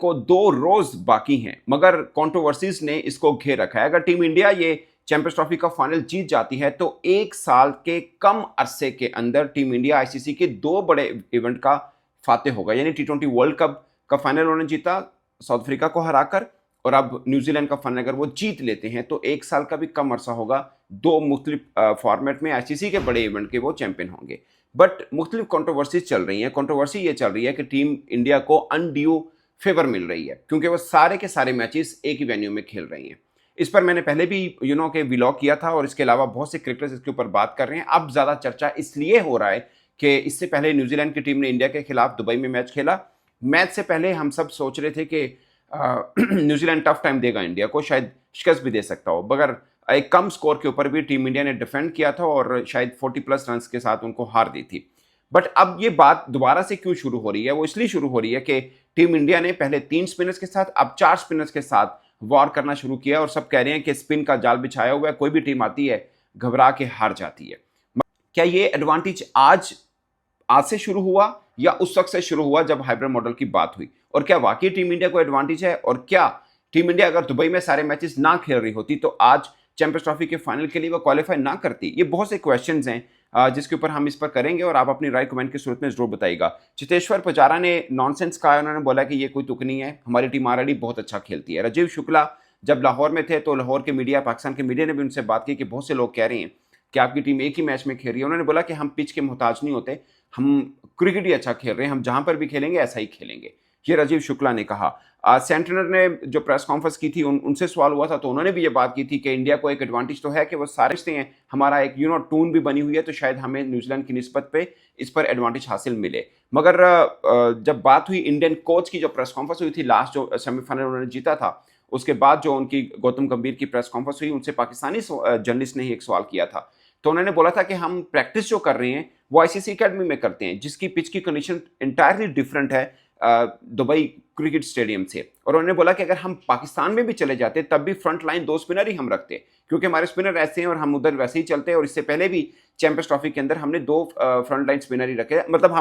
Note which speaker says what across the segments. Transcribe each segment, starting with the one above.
Speaker 1: को 2 रोज बाकी हैं, मगर कंट्रोवर्सीज ने इसको घेर रखा है। अगर टीम इंडिया ये चैंपियंस ट्रॉफी का फाइनल जीत जाती है तो 1 साल के कम अरसे के अंदर टीम इंडिया आईसीसी के 2 बड़े इवेंट का फातेह होगा। यानी टी20 वर्ल्ड कप का फाइनल उन्होंने जीता साउथ अफ्रीका को हराकर, और अब न्यूजीलैंड का फाइनल अगर वो जीत लेते हैं तो 1 साल का भी कम अरसा होगा, 2 मुख्तलिफ फॉर्मेट में आईसीसी के बड़े इवेंट के वो चैंपियन होंगे। बट मुख्तलिफ कंट्रोवर्सीज चल रही हैं। कंट्रोवर्सी ये चल रही है कि टीम इंडिया को अनड्यू फेवर मिल रही है क्योंकि वो सारे के सारे मैचेस एक ही वेन्यू में खेल रही हैं। इस पर मैंने पहले भी के व्लॉग किया था, और इसके अलावा बहुत से क्रिकेटर्स इसके ऊपर बात कर रहे हैं। अब ज़्यादा चर्चा इसलिए हो रहा है कि इससे पहले न्यूजीलैंड की टीम ने इंडिया के खिलाफ दुबई में मैच खेला। मैच से पहले हम सब सोच रहे थे कि न्यूजीलैंड टफ टाइम देगा इंडिया को, शायद शिकस्त भी दे सकता हो, मगर एक कम स्कोर के ऊपर भी टीम इंडिया ने डिफेंड किया था और शायद 40+ रन के साथ उनको हार दी थी। बट अब ये बात दोबारा से क्यों शुरू हो रही है? वो इसलिए शुरू हो रही है कि टीम इंडिया ने पहले 3 स्पिनर्स के साथ, अब 4 स्पिनर्स के साथ वॉर करना शुरू किया, और सब कह रहे हैं कि स्पिन का जाल बिछाया हुआ है, कोई भी टीम आती है घबरा के हार जाती है। क्या ये एडवांटेज आज से शुरू हुआ या उस वक्त से शुरू हुआ जब हाइब्रिड मॉडल की बात हुई? और क्या वाकई टीम इंडिया को एडवांटेज है? और क्या टीम इंडिया अगर दुबई में सारे मैचेस ना खेल रही होती तो आज चैंपियंस ट्रॉफी के फाइनल के लिए वो क्वालिफाई ना करती? ये बहुत से क्वेश्चंस हैं जिसके ऊपर हम इस पर करेंगे, और आप अपनी राय कमेंट की सूरत में जरूर बताइएगा। चितेश्वर पुजारा ने नॉनसेंस कहा है, उन्होंने बोला कि ये कोई तुक नहीं है, हमारी टीम ऑलरेडी बहुत अच्छा खेलती है। राजीव शुक्ला जब लाहौर में थे तो लाहौर के मीडिया, पाकिस्तान के मीडिया ने भी उनसे बात की कि बहुत से लोग कह रहे हैं कि आपकी टीम एक ही मैच में खेल रही है। उन्होंने बोला कि हम पिच के मोहताज नहीं होते, हम क्रिकेट ही अच्छा खेल रहे हैं, हम जहां पर भी खेलेंगे ऐसा ही खेलेंगे, ये राजीव शुक्ला ने कहा। सेंटनर ने जो प्रेस कॉन्फ्रेंस की थी उनसे सवाल हुआ था तो उन्होंने भी ये बात की थी कि इंडिया को एक एडवांटेज तो है कि वो सारे से हैं, हमारा एक टून भी बनी हुई है, तो शायद हमें न्यूजीलैंड की निस्बत पे इस पर एडवांटेज हासिल मिले। मगर जब बात हुई इंडियन कोच की, जो प्रेस कॉन्फ्रेंस हुई थी लास्ट, जो सेमीफाइनल उन्होंने जीता था, उसके बाद जो उनकी गौतम गंभीर की प्रेस कॉन्फ्रेंस हुई, उनसे पाकिस्तानी जर्नलिस्ट ने ही एक सवाल किया था, तो उन्होंने बोला था कि हम प्रैक्टिस जो कर रहे हैं वो आईसीसी अकेडमी में करते हैं, जिसकी पिच की कंडीशन इंटायरली डिफरेंट है दुबई क्रिकेट स्टेडियम से। और उन्होंने बोला कि अगर हम पाकिस्तान में भी चले जाते तब भी फ्रंट लाइन 2 स्पिनर ही हम रखते, क्योंकि हमारे स्पिनर ऐसे हैं और हम उधर वैसे ही चलते हैं। और इससे पहले भी चैंपियंस ट्रॉफी के अंदर हमने 2 फ्रंट लाइन स्पिनर ही रखे, मतलब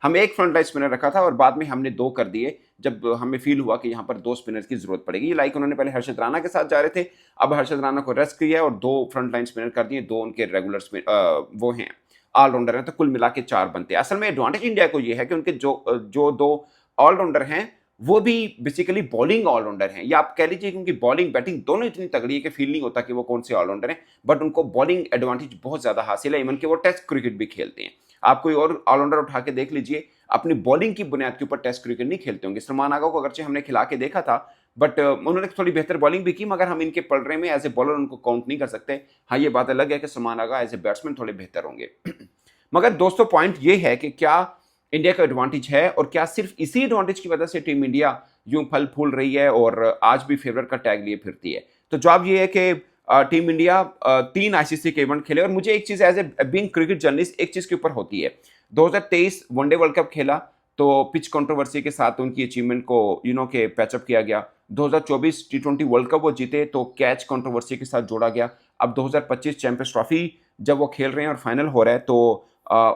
Speaker 1: हम एक फ्रंट लाइन स्पिनर रखा था और बाद में हमने 2 कर दिए जब हमें फील हुआ कि यहाँ पर 2 स्पिनर की जरूरत पड़ेगी। लाइक उन्होंने पहले हर्षद राणा के साथ जा रहे थे, अब हर्षद राणा को रेस्ट किया और 2 फ्रंट लाइन स्पिनर कर दिए, 2 उनके रेगुलर वो हैं, ऑलराउंडर हैं, तो कुल मिला के 4 बनते हैं। असल में एडवांटेज इंडिया को ये है कि उनके जो 2 ऑलराउंडर हैं वो भी बेसिकली बॉलिंग ऑलराउंडर हैं, या आप कह लीजिए क्योंकि बॉलिंग बैटिंग दोनों इतनी तगड़ी है कि फील नहीं होता कि वो कौन से ऑलराउंडर हैं, बट उनको बॉलिंग एडवांटेज बहुत ज्यादा हासिल है। इवन कि वो टेस्ट क्रिकेट भी खेलते हैं। आप कोई और ऑलराउंडर उठा के देख लीजिए, अपनी बॉलिंग की बुनियाद के ऊपर टेस्ट क्रिकेट नहीं खेलते होंगे। सलमान आगा को अगरचे हमने खिला के देखा था, बट उन्होंने थोड़ी बेहतर बॉलिंग भी की, मगर हम इनके पलड़े में एज ए बॉलर उनको काउंट नहीं कर सकते। हाँ, ये बात अलग है कि सलमान आगा एज ए बैट्समैन थोड़े बेहतर होंगे। मगर दोस्तों, पॉइंट ये है कि क्या इंडिया का एडवांटेज है, और क्या सिर्फ इसी एडवांटेज की वजह से टीम इंडिया यूं फल फूल रही है और आज भी फेवरेट का टैग लिए फिरती है? तो जवाब ये है कि टीम इंडिया 3 आईसीसी के इवेंट खेले, और मुझे एक चीज as a being cricket journalist एक चीज के ऊपर होती है। 2023 वनडे वर्ल्ड कप खेला तो पिच कंट्रोवर्सी के साथ उनकी अचीवमेंट को के पैचअप किया गया। 2024 टी20 वर्ल्ड कप वो जीते तो कैच कंट्रोवर्सी के साथ जोड़ा गया। अब 2025 चैंपियंस ट्रॉफी जब वो खेल रहे हैं और फाइनल हो रहा है तो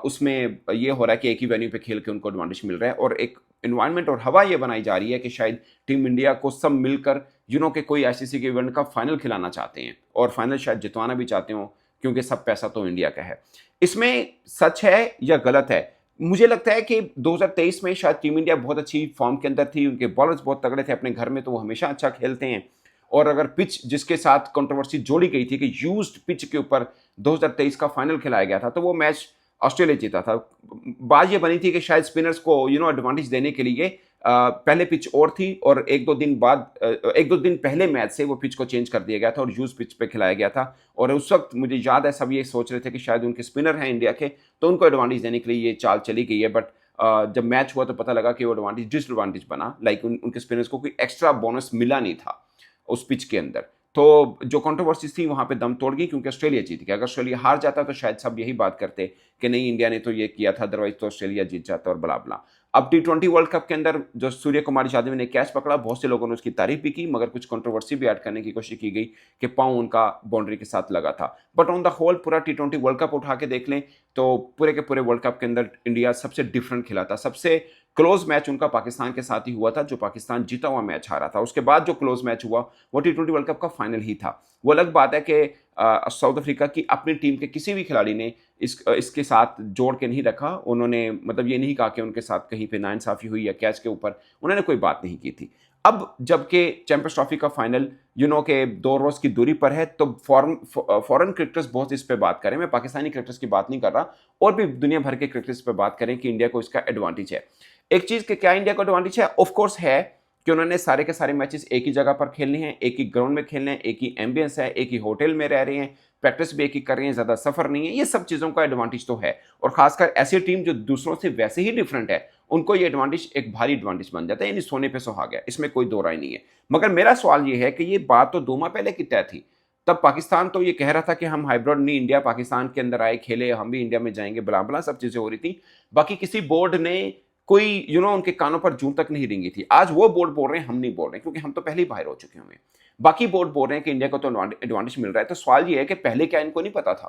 Speaker 1: उसमें ये हो रहा है कि एक ही वेन्यू पे खेल के उनको एडवांटेज मिल रहा है, और एक इन्वायरमेंट और हवा ये बनाई जा रही है कि शायद टीम इंडिया को सब मिलकर के कोई आईसीसी के इवेंट का फाइनल खिलाना चाहते हैं, और फाइनल शायद जितवाना भी चाहते हो, क्योंकि सब पैसा तो इंडिया का है। इसमें सच है या गलत है? मुझे लगता है कि 2023 में शायद टीम इंडिया बहुत अच्छी फॉर्म के अंदर थी, उनके बॉलर्स बहुत तगड़े थे अपने घर में, तो वो हमेशा अच्छा खेलते हैं। और अगर पिच जिसके साथ कंट्रोवर्सी जोड़ी गई थी कि यूज्ड पिच के ऊपर 2023 का फाइनल खिलाया गया था, तो वो मैच ऑस्ट्रेलिया जीता था। बात ये बनी थी कि शायद स्पिनर्स को एडवांटेज देने के लिए पहले पिच और थी, और एक दो दिन पहले मैच से वो पिच को चेंज कर दिया गया था और यूज पिच पे खिलाया गया था। और उस वक्त मुझे याद है सब ये सोच रहे थे कि शायद उनके स्पिनर हैं इंडिया के, तो उनको एडवांटेज देने के लिए ये चाल चली गई है। बट जब मैच हुआ तो पता लगा कि वो एडवांटेज डिसएडवांटेज बना। लाइक उनके स्पिनर्स को कोई एक्स्ट्रा बोनस मिला नहीं था उस पिच के अंदर। तो जो कंट्रोवर्सी थी वहां पे दम तोड़ गई, क्योंकि ऑस्ट्रेलिया जीत गया। अगर ऑस्ट्रेलिया हार जाता तो शायद सब यही बात करते कि नहीं, इंडिया ने तो ये किया था, अदरवाइज तो ऑस्ट्रेलिया जीत जाता और बला बला। अब T20 वर्ल्ड कप के अंदर जो सूर्य कुमार यादव ने कैच पकड़ा, बहुत से लोगों ने उसकी तारीफ भी की, मगर कुछ कंट्रोवर्सी भी ऐड करने की कोशिश की गई कि पांव उनका बाउंड्री के साथ लगा था। बट ऑन द होल पूरा T20 वर्ल्ड कप उठा के देख लें तो पूरे के पूरे वर्ल्ड कप के अंदर इंडिया सबसे डिफरेंट खेला था। सबसे क्लोज मैच उनका पाकिस्तान के साथ ही हुआ था, जो पाकिस्तान जीता हुआ मैच हारा था। उसके बाद जो क्लोज मैच हुआ वो T20 वर्ल्ड कप का फाइनल ही था। वो अलग बात है कि साउथ अफ्रीका की अपनी टीम के किसी भी खिलाड़ी ने इसके साथ जोड़ के नहीं रखा। उन्होंने मतलब ये नहीं कहा कि उनके साथ कहीं पे नाइंसाफी हुई या कैच के ऊपर उन्होंने कोई बात नहीं की थी। अब जबकि चैंपियंस ट्रॉफी का फाइनल के 2 रोज की दूरी पर है, तो फॉरेन क्रिकेटर्स बहुत इस पे बात करें, मैं पाकिस्तानी क्रिकेटर्स की बात नहीं कर रहा, और भी दुनिया भर के क्रिकेटर्स पे बात करें कि इंडिया को इसका एडवांटेज है। एक चीज के क्या इंडिया को एडवांटेज है, ऑफ कोर्स है कि उन्होंने सारे के सारे मैचेस एक ही जगह पर खेलने हैं, एक ही ग्राउंड में खेलने हैं, एक ही एम्बियंस है, एक ही होटल में रह रहे हैं, प्रैक्टिस भी एक ही कर रहे हैं, ज्यादा सफर नहीं है। ये सब चीजों का एडवांटेज तो है, और खासकर ऐसी टीम जो दूसरों से वैसे ही डिफरेंट है, उनको ये एडवांटेज एक भारी एडवांटेज बन जाता है, यानी सोने पे सुहागा है, इसमें कोई दो राय नहीं है। मगर मेरा सवाल ये है कि ये बात तो 2 माह पहले की तय थी। तब पाकिस्तान तो ये कह रहा था कि हम हाइब्रिड नहीं, इंडिया पाकिस्तान के अंदर आए, खेले, हम भी इंडिया में जाएंगे, बला बला सब चीजें हो रही थी। बाकी किसी बोर्ड ने कोई उनके कानों पर जूं तक नहीं रिंगी थी। आज वो बोर्ड बोल रहे हैं, हम नहीं बोल रहे, क्योंकि हम तो पहले ही बाहर हो चुके हैं। बाकी बोर्ड बोल रहे हैं कि इंडिया को तो एडवांटेज मिल रहा है। तो सवाल ये है कि पहले क्या इनको नहीं पता था?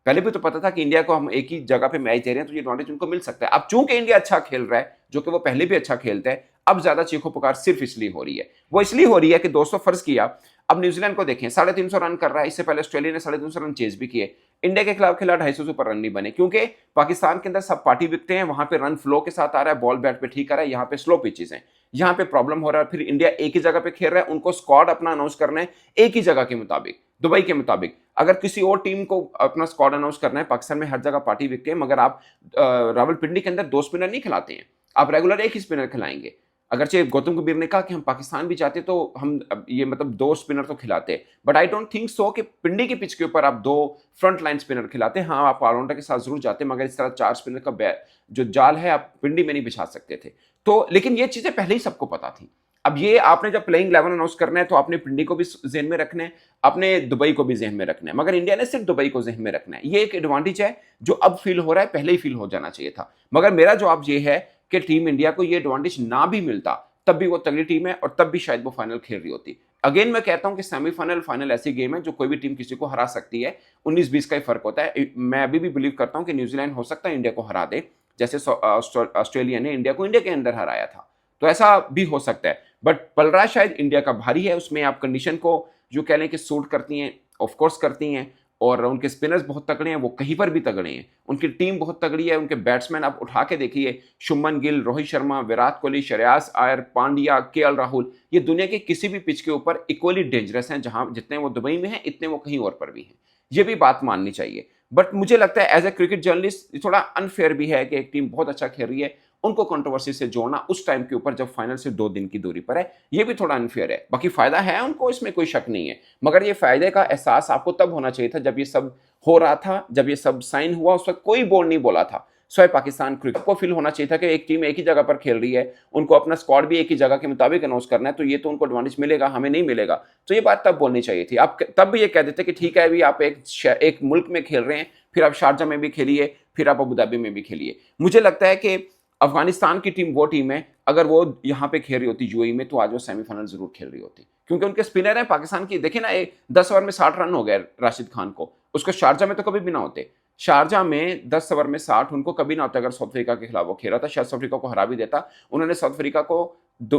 Speaker 1: पहले भी तो पता था कि इंडिया को हम एक ही जगह पे मैच दे रहे हैं, तो ये एडवांटेज उनको मिल सकता है। अब चूंकि इंडिया अच्छा खेल रहा है, जो कि वो पहले भी अच्छा खेलता है, अब ज्यादा चीखो पुकार सिर्फ इसलिए हो रही है। वो इसलिए हो रही है कि दोस्तों फर्ज किया, अब न्यूजीलैंड को देखें, 350 रन कर रहा है। इससे पहले ऑस्ट्रेलिया ने 350 रन चेज भी किए। इंडिया के खिलाफ खेला, 250 से ऊपर रन नहीं बने, क्योंकि पाकिस्तान के अंदर सब पार्टी बिकते हैं, वहां पे रन फ्लो के साथ आ रहा है, बॉल बैट पे ठीक आ रहा है। यहाँ पे स्लो पिचेस हैं, यहाँ पे प्रॉब्लम हो रहा है। फिर इंडिया एक ही जगह पे खेल रहा है, उनको स्क्वाड अपना अनाउंस करना है एक ही जगह के मुताबिक, दुबई के मुताबिक। अगर किसी और टीम को अपना स्क्वाड अनाउंस करना है, पाकिस्तान में हर जगह पार्टी बिकते हैं, मगर आप रावलपिंडी के अंदर 2 स्पिनर नहीं खिलाते हैं, आप रेगुलर एक ही स्पिनर खिलाएंगे। अगरचे गौतम गंभीर ने कहा कि हम पाकिस्तान भी जाते तो हम ये मतलब 2 स्पिनर तो खिलाते, but I don't think so कि पिंडी की पिच के ऊपर आप 2 फ्रंट लाइन स्पिनर खिलाते। हाँ, आप ऑलराउंडर के साथ जरूर जाते, मगर इस तरह 4 स्पिनर का जो जाल है आप पिंडी में नहीं बिछा सकते थे। तो लेकिन ये चीजें पहले ही सबको पता थी। अब ये आपने जब प्लेइंग 11 अनाउंस करना है, तो आपने पिंडी को भी जहन में रखना है, अपने दुबई को भी जहन में रखना है, मगर इंडिया ने सिर्फ दुबई को जहन में रखना है। ये एक एडवांटेज है जो अब फील हो रहा है, पहले ही फील हो जाना चाहिए था। मगर मेरा जवाब ये है कि टीम इंडिया को ये एडवांटेज ना भी मिलता, तब भी वो तगड़ी टीम है, और तब भी शायद वो फाइनल खेल रही होती। अगेन मैं कहता हूं कि सेमीफाइनल फाइनल ऐसी गेम है जो कोई भी टीम किसी को हरा सकती है। 19-20 का ही फर्क होता है। मैं अभी भी बिलीव करता हूं कि न्यूजीलैंड हो सकता है इंडिया को हरा दे, जैसे ऑस्ट्रेलिया ने इंडिया को इंडिया के अंदर हराया था। तो ऐसा भी हो सकता है, बट पलरा शायद इंडिया का भारी है। उसमें आप कंडीशन को जो कह लें कि सूट करती हैं, ऑफकोर्स करती हैं, और उनके स्पिनर्स बहुत तगड़े हैं, वो कहीं पर भी तगड़े हैं। उनकी टीम बहुत तगड़ी है, उनके बैट्समैन आप उठा के देखिए, शुभमन गिल, रोहित शर्मा, विराट कोहली, श्रेयस अय्यर, पांड्या, केएल राहुल, ये दुनिया के किसी भी पिच के ऊपर इक्वली डेंजरस हैं। जहां जितने वो दुबई में हैं, इतने वो कहीं और पर भी हैं। ये भी बात माननी चाहिए। बट मुझे लगता है एज ए क्रिकेट जर्नलिस्ट थोड़ा अनफेयर भी है कि एक टीम बहुत अच्छा खेल रही है, उनको कंट्रोवर्सी से जोड़ना उस टाइम के ऊपर जब फाइनल से 2 दिन की दूरी पर है, ये भी थोड़ा अनफेयर है। बाकी फायदा है उनको, इसमें कोई शक नहीं है, मगर ये फायदे का एहसास आपको तब होना चाहिए था जब ये सब हो रहा था, जब ये सब साइन हुआ। उस वक्त कोई बोर्ड नहीं बोला था। स्वयं पाकिस्तान क्रिकेट को फील होना चाहिए था कि एक टीम एक ही जगह पर खेल रही है, उनको अपना स्क्वाड भी एक ही जगह के मुताबिक अनाउंस करना है, तो ये तो उनको एडवांटेज मिलेगा, हमें नहीं मिलेगा। तो ये बात तब बोलनी चाहिए थी। आप तब भी ये कह देते कि ठीक है, अभी आप एक मुल्क में खेल रहे हैं, फिर आप शारजा में भी खेलिए, फिर आप अबू धाबी में भी खेलिए। मुझे लगता है कि अफगानिस्तान की टीम वो टीम है, अगर वो यहाँ पे खेल रही होती यूएई में, तो आज वो सेमीफाइनल जरूर खेल रही होती, क्योंकि उनके स्पिनर हैं। पाकिस्तान की देखिए ना, 10 ओवर में 60 रन हो गए राशिद खान को, उसको शारजा में तो कभी भी ना होते। शारजा में 10 ओवर में 60 उनको कभी ना होता अगर साउथ अफ्रीका के खिलाफ वो खेल रहा था। शायद साउथ अफ्रीका को हरा भी देता। उन्होंने साउथ अफ्रीका को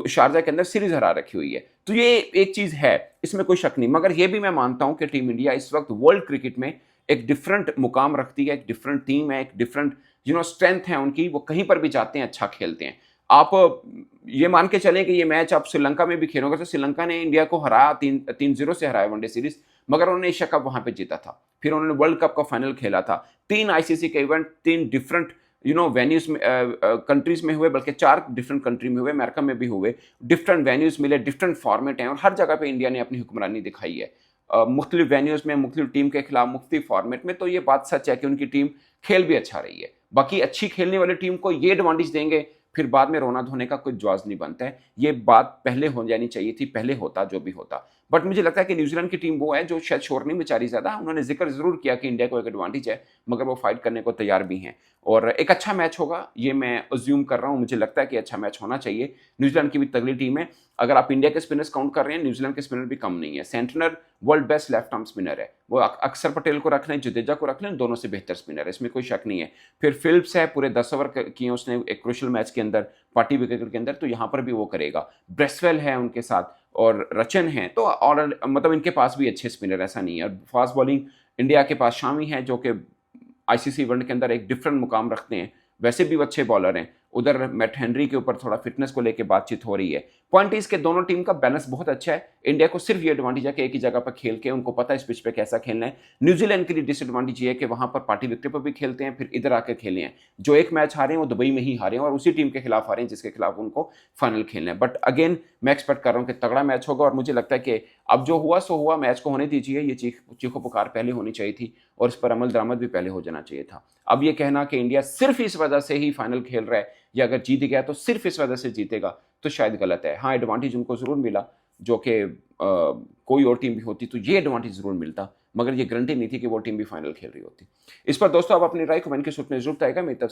Speaker 1: शारजा के अंदर सीरीज हरा रखी हुई है। तो ये एक चीज है, इसमें कोई शक नहीं। मगर ये भी मैं मानता हूं कि टीम इंडिया इस वक्त वर्ल्ड क्रिकेट में एक डिफरेंट मुकाम रखती है, एक डिफरेंट टीम है, एक डिफरेंट स्ट्रेंथ है उनकी। वो कहीं पर भी जाते हैं, अच्छा खेलते हैं। आप ये मान के चलें कि ये मैच आप श्रीलंका में भी खेलोगे, तो श्रीलंका ने इंडिया को हराया, 3-0 से हराया वनडे सीरीज, मगर उन्होंने एशिया कप वहां पे जीता था। फिर उन्होंने वर्ल्ड कप का फाइनल खेला था। 3 आईसीसी के इवेंट 3 डिफरेंट वेन्यूज में, कंट्रीज में हुए, बल्कि 4 डिफरेंट कंट्री में हुए, अमेरिका में भी हुए। डिफरेंट वेन्यूज मिले, डिफरेंट फॉर्मेट हैं, और हर जगह पे इंडिया ने अपनी हुक्मरानी दिखाई है, मुख्तलिफ वेन्यूज में, मुख्तलिफ टीम के खिलाफ, मुख्तलिफ फॉर्मेट में। तो ये बात सच है कि उनकी टीम खेल भी अच्छा रही है। बाकी अच्छी खेलने वाली टीम को ये एडवांटेज देंगे, फिर बाद में रोना धोने का कोई जवाब नहीं बनता है। ये बात पहले हो जानी चाहिए थी, पहले होता जो भी होता। बट मुझे लगता है कि न्यूजीलैंड की टीम वो है जो शायद शोर नहीं मचा रही ज़्यादा, उन्होंने जिक्र ज़रूर किया कि इंडिया को एक एडवांटेज है, मगर वो फाइट करने को तैयार भी हैं और एक अच्छा मैच होगा, ये मैं अज्यूम कर रहा हूँ, मुझे लगता है कि अच्छा मैच होना चाहिए। न्यूजीलैंड की भी तगड़ी टीम है, अगर आप इंडिया के स्पिनर्स काउंट कर रहे हैं, न्यूजीलैंड के स्पिनर भी कम नहीं है। Santner world best left arm spinner है, वो अक्षर पटेल को रख लें, जडेजा को रख लें, दोनों से बेहतर स्पिनर है, इसमें कोई शक नहीं है। फिर फिलिप्स है, पूरे 10 ओवर किए उसने एक क्रूशियल मैच के अंदर, पार्टी विकेट के अंदर, तो यहाँ पर भी वो करेगा। ब्रेसवेल है उनके साथ और रचन है, तो और मतलब इनके पास भी अच्छे स्पिनर, ऐसा नहीं है। और फास्ट बॉलिंग इंडिया के पास शामी है, जो कि आईसीसी वर्ल्ड के अंदर एक डिफरेंट मुकाम रखते हैं, वैसे भी वो अच्छे बॉलर हैं। उधर मैट हेनरी के ऊपर थोड़ा फिटनेस को लेकर बातचीत हो रही है। पॉइंट इज के दोनों टीम का बैलेंस बहुत अच्छा है। इंडिया को सिर्फ ये एडवांटेज है कि एक ही जगह पर खेल के उनको पता है इस पिच पे कैसा खेलना है। न्यूजीलैंड के लिए डिसएडवांटेज ये है कि वहां पर पार्टी विकेट पर भी खेलते हैं, फिर इधर आकर खेले हैं। जो एक मैच हारे हैं वो दुबई में ही हारे हैं और उसी टीम के खिलाफ हारे हैं जिसके खिलाफ उनको फाइनल खेलना है। बट अगेन मैं एक्सपेक्ट कर रहा हूँ कि तगड़ा मैच होगा और मुझे लगता है कि अब जो हुआ सो हुआ, मैच को होने दीजिए। ये चीखो पुकार पहले होनी चाहिए थी और इस पर अमल दरामद भी पहले हो जाना चाहिए था। अब ये कहना कि इंडिया सिर्फ इस वजह से ही फाइनल खेल रहा है या अगर जीत गया तो सिर्फ इस वजह से जीतेगा, तो शायद गलत है। हाँ, एडवांटेज उनको जरूर मिला, जो कि कोई और टीम भी होती तो ये एडवांटेज जरूर मिलता, मगर ये गारंटी नहीं थी कि वो टीम भी फाइनल खेल रही होती। इस पर दोस्तों आप अपनी राय कमेंट के सूत्र में जरूर बताएगा। मेरी तरफ